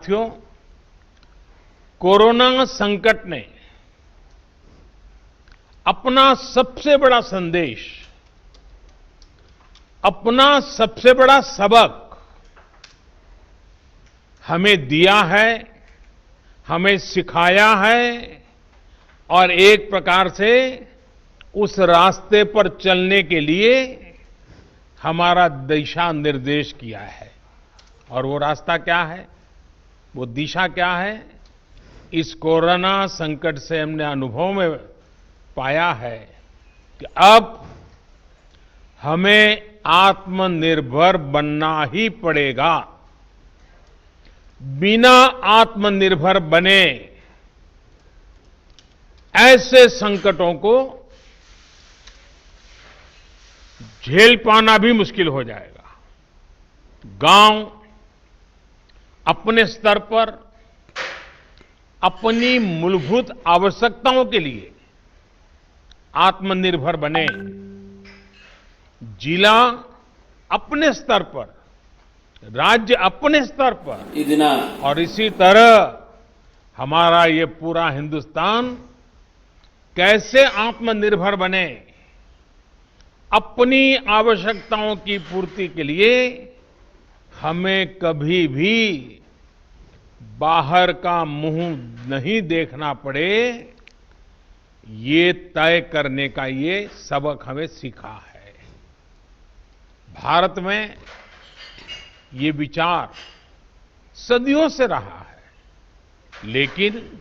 साथियों, कोरोना संकट ने अपना सबसे बड़ा संदेश, अपना सबसे बड़ा सबक हमें दिया है, हमें सिखाया है और एक प्रकार से उस रास्ते पर चलने के लिए हमारा दिशा निर्देश किया है। और वो रास्ता क्या है, वो दिशा क्या है? इस कोरोना संकट से हमने अनुभव में पाया है कि अब हमें आत्मनिर्भर बनना ही पड़ेगा। बिना आत्मनिर्भर बने ऐसे संकटों को झेल पाना भी मुश्किल हो जाएगा। गांव अपने स्तर पर अपनी मूलभूत आवश्यकताओं के लिए आत्मनिर्भर बने, जिला अपने स्तर पर, राज्य अपने स्तर पर और इसी तरह हमारा ये पूरा हिंदुस्तान कैसे आत्मनिर्भर बने, अपनी आवश्यकताओं की पूर्ति के लिए हमें कभी भी बाहर का मुंह नहीं देखना पड़े, ये तय करने का ये सबक हमें सीखा है। भारत में ये विचार सदियों से रहा है, लेकिन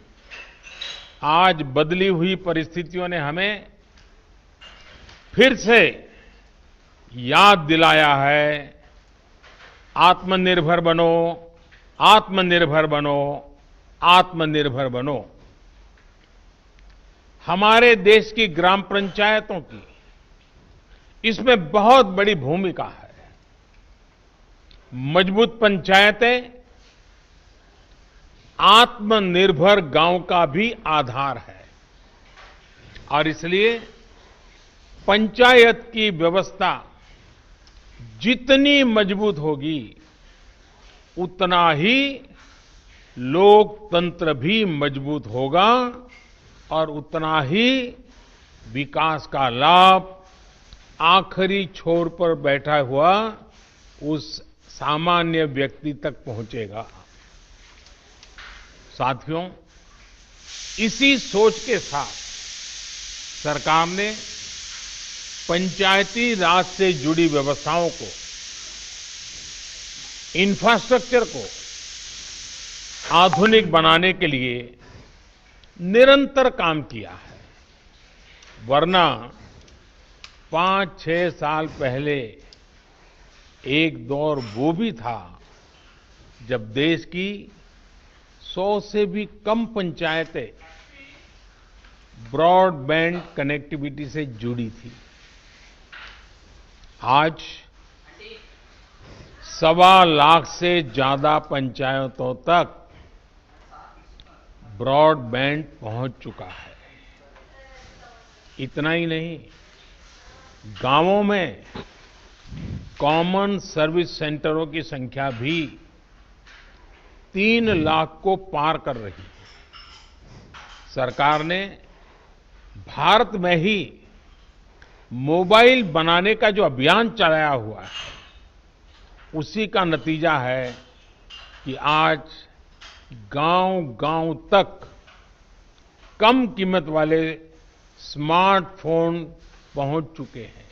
आज बदली हुई परिस्थितियों ने हमें फिर से याद दिलाया है, आत्मनिर्भर बनो, आत्मनिर्भर बनो, आत्मनिर्भर बनो। हमारे देश की ग्राम पंचायतों की इसमें बहुत बड़ी भूमिका है। मजबूत पंचायतें आत्मनिर्भर गांव का भी आधार है और इसलिए पंचायत की व्यवस्था जितनी मजबूत होगी, उतना ही लोकतंत्र भी मजबूत होगा और उतना ही विकास का लाभ आखिरी छोर पर बैठा हुआ उस सामान्य व्यक्ति तक पहुंचेगा। साथियों, इसी सोच के साथ सरकार ने पंचायती राज से जुड़ी व्यवस्थाओं को, इंफ्रास्ट्रक्चर को आधुनिक बनाने के लिए निरंतर काम किया है। वरना 5-6 साल पहले एक दौर वो भी था जब देश की 100 से भी कम पंचायतें ब्रॉडबैंड कनेक्टिविटी से जुड़ी थी। आज 1.25 लाख से ज्यादा पंचायतों तक ब्रॉडबैंड पहुंच चुका है। इतना ही नहीं, गांवों में कॉमन सर्विस सेंटरों की संख्या भी 3 लाख को पार कर रही है। सरकार ने भारत में ही मोबाइल बनाने का जो अभियान चलाया हुआ है, उसी का नतीजा है कि आज गांव-गांव तक कम कीमत वाले स्मार्टफोन पहुंच चुके हैं।